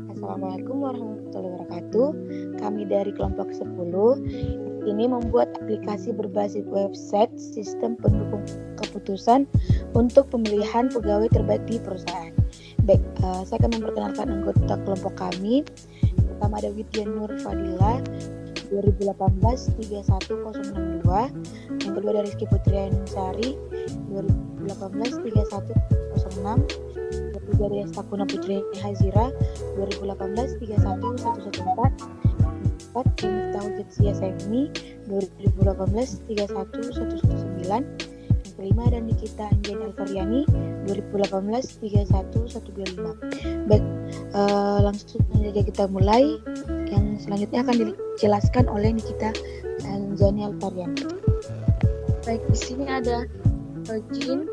Assalamualaikum warahmatullahi wabarakatuh. Kami dari kelompok 10 ini membuat aplikasi berbasis website sistem pendukung keputusan untuk pemilihan pegawai terbaik di perusahaan. Baik, saya akan memperkenalkan anggota kelompok kami. Pertama ada Widya Nur Fadila 2018 31062. Yang kedua ada Rizky Putriansari 2018 3106. Dari Sakuna Putri Hazira 2018 31114. 4 Miftahul Jatsia Semi 2018 31119. Yang kelima ada Nikita Anjani Alfariani 2018 31125. Baik, langsung saja kita mulai. Yang selanjutnya akan dijelaskan oleh Nikita Anjani Alfariani. Baik, di sini ada login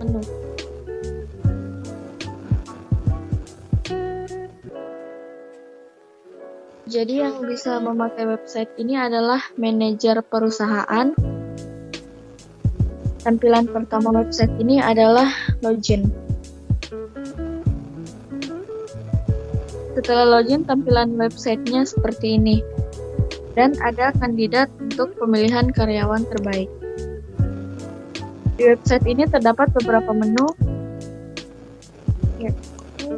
menu. Jadi yang bisa memakai website ini adalah manajer perusahaan. Tampilan pertama website ini adalah login. Setelah login, tampilan websitenya seperti ini. Dan ada kandidat untuk pemilihan karyawan terbaik. Di website ini terdapat beberapa menu, yaitu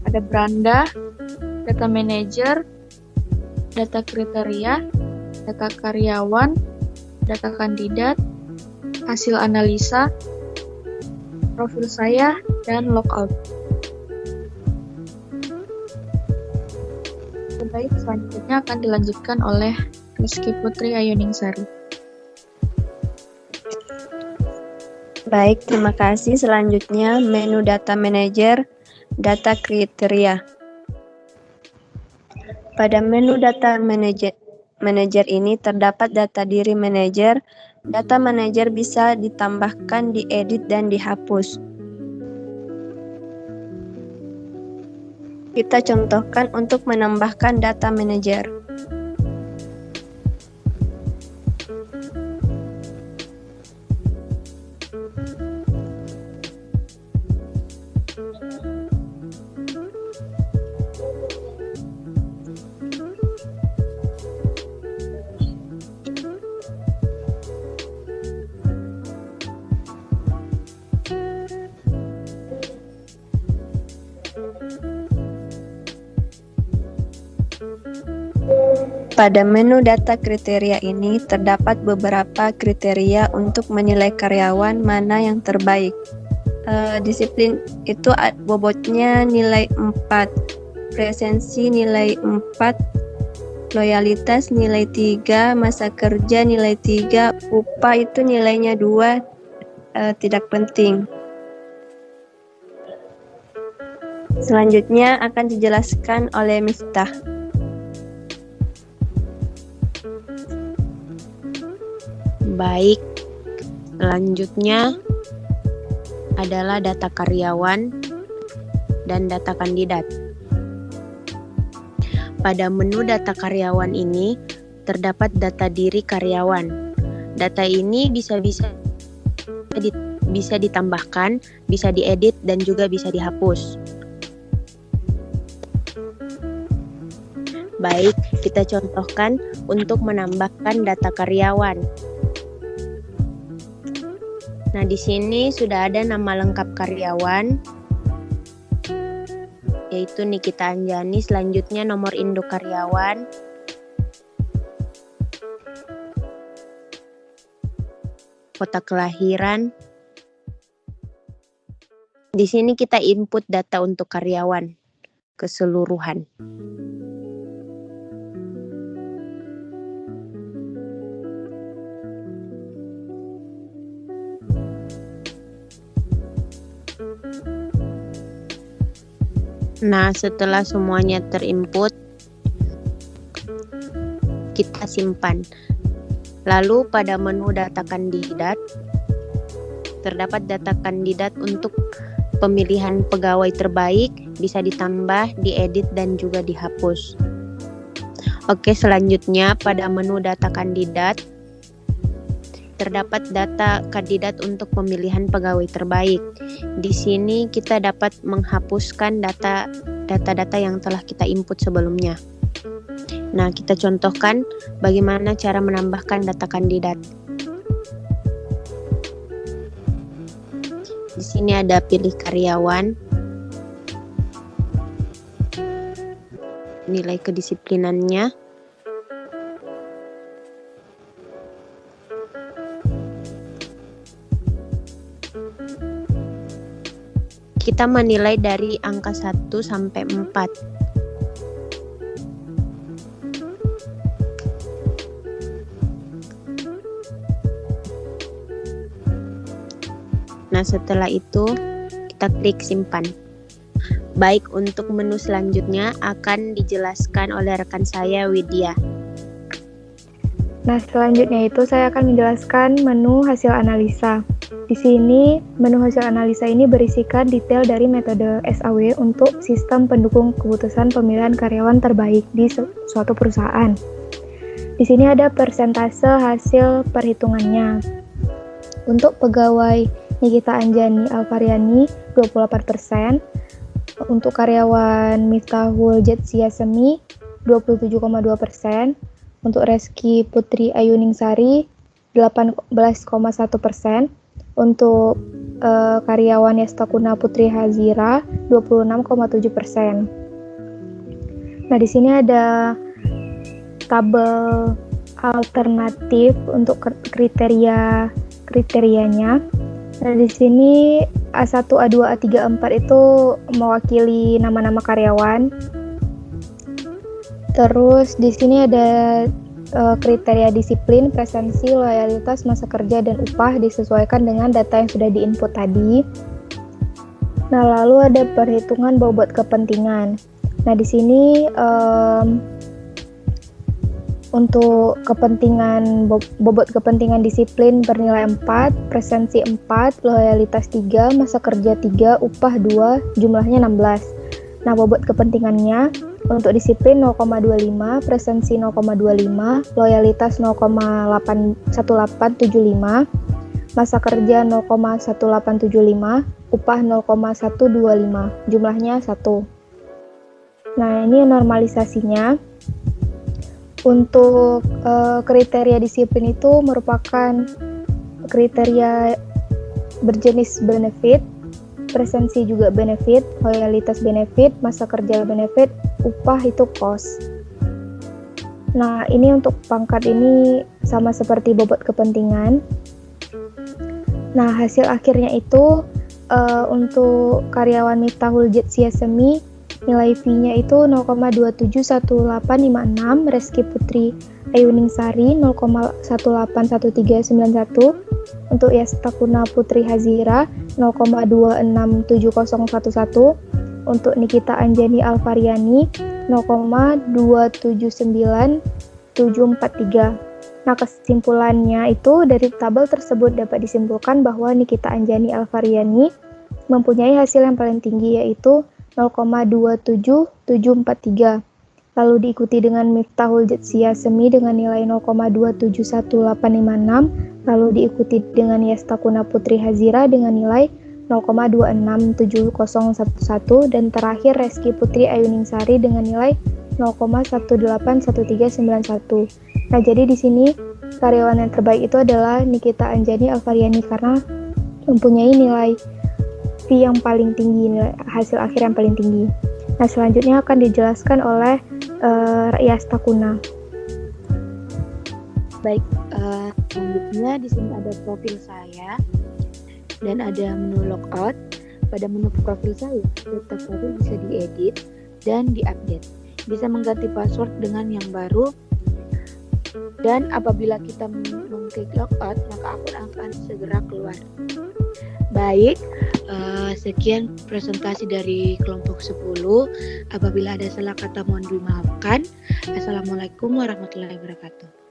ada beranda, data manager, data kriteria, data karyawan, data kandidat, hasil analisa, profil saya, dan logout. Baik, selanjutnya akan dilanjutkan oleh Rizky Putri Ayuningsari. Baik, terima kasih. Selanjutnya menu data manager, data kriteria. Pada menu data manager ini terdapat data diri manajer. Data manajer bisa ditambahkan, diedit, dan dihapus. Kita contohkan untuk menambahkan data manajer. Pada menu data kriteria ini terdapat beberapa kriteria untuk menilai karyawan mana yang terbaik. Disiplin itu bobotnya nilai 4, presensi nilai 4, loyalitas nilai 3, masa kerja nilai 3, upah itu nilainya 2, tidak penting. Selanjutnya akan dijelaskan oleh Miftah. Baik, selanjutnya adalah data karyawan dan data kandidat. Pada menu data karyawan ini terdapat data diri karyawan. Data ini bisa ditambahkan, bisa diedit, dan juga bisa dihapus. Baik, kita contohkan untuk menambahkan data karyawan. Nah, di sini sudah ada nama lengkap karyawan, yaitu Nikita Anjani. Selanjutnya nomor induk karyawan, kota kelahiran. Di sini kita input data untuk karyawan keseluruhan. Nah, setelah semuanya terinput, kita simpan. Lalu pada menu data kandidat, terdapat data kandidat untuk pemilihan pegawai terbaik, bisa ditambah, diedit, dan juga dihapus. Oke, selanjutnya pada menu data kandidat, terdapat data kandidat untuk pemilihan pegawai terbaik. Di sini kita dapat menghapuskan data-data yang telah kita input sebelumnya. Nah, kita contohkan bagaimana cara menambahkan data kandidat. Di sini ada pilih karyawan, nilai kedisiplinannya, kita menilai dari angka 1 sampai 4. Nah, setelah itu kita klik simpan. Baik, untuk menu selanjutnya akan dijelaskan oleh rekan saya Widya. Nah, selanjutnya itu saya akan menjelaskan menu hasil analisa. Di sini, menu hasil analisa ini berisikan detail dari metode SAW untuk sistem pendukung keputusan pemilihan karyawan terbaik di suatu perusahaan. Di sini ada persentase hasil perhitungannya. Untuk pegawai Nikita Anjani Alvaryani 28%, untuk karyawan Miftahul Jetsia Semi 27,2%, untuk Reski Putri Ayuningsari 18,1%, untuk karyawan Yastakuna Putri Hazira 26,7%. Nah, di sini ada tabel alternatif untuk kriterianya. Nah, di sini A1, A2, A3, A4 itu mewakili nama-nama karyawan. Terus di sini ada kriteria disiplin, presensi, loyalitas, masa kerja, dan upah disesuaikan dengan data yang sudah diinput tadi. Nah, lalu ada perhitungan bobot kepentingan. Nah, di sini untuk kepentingan bobot kepentingan disiplin bernilai 4, presensi 4, loyalitas 3, masa kerja 3, upah 2, jumlahnya 16. Nah, bobot kepentingannya untuk disiplin 0,25, presensi 0,25, loyalitas 0,1875, masa kerja 0,1875, upah 0,125, jumlahnya 1. Nah, ini normalisasinya. Untuk kriteria disiplin itu merupakan kriteria berjenis benefit, presensi juga benefit, loyalitas benefit, masa kerja benefit, upah itu cost. Nah, ini untuk pangkat ini sama seperti bobot kepentingan. Nah, hasil akhirnya itu untuk karyawan Miftahul Jetsia Semi, nilai fee-nya itu 0,271856, Reski Putri Ayuningsari 0,181391, untuk Yastakuna Putri Hazira 0,267011, untuk Nikita Anjani Alvaryani 0,279743. Nah, kesimpulannya itu dari tabel tersebut dapat disimpulkan bahwa Nikita Anjani Alvaryani mempunyai hasil yang paling tinggi, yaitu 0,27743. Lalu diikuti dengan Miftahul Jetsia Semi dengan nilai 0,271856, lalu diikuti dengan Yastakuna Putri Hazira dengan nilai 0,267011, dan terakhir Reski Putri Ayuningsari dengan nilai 0,181391. Nah, jadi di sini karyawan yang terbaik itu adalah Nikita Anjani Alvaryani karena mempunyai nilai fee yang paling tinggi, hasil akhir yang paling tinggi. Nah, selanjutnya akan dijelaskan oleh Yastakuna. Baik, selanjutnya di sini ada profil saya dan ada menu logout. Pada menu profil saya, data profil bisa diedit dan diupdate. Bisa mengganti password dengan yang baru. Dan apabila kita mengklik logout, maka akun akan segera keluar. Baik, sekian presentasi dari kelompok 10. Apabila ada salah kata mohon dimaafkan. Assalamualaikum warahmatullahi wabarakatuh.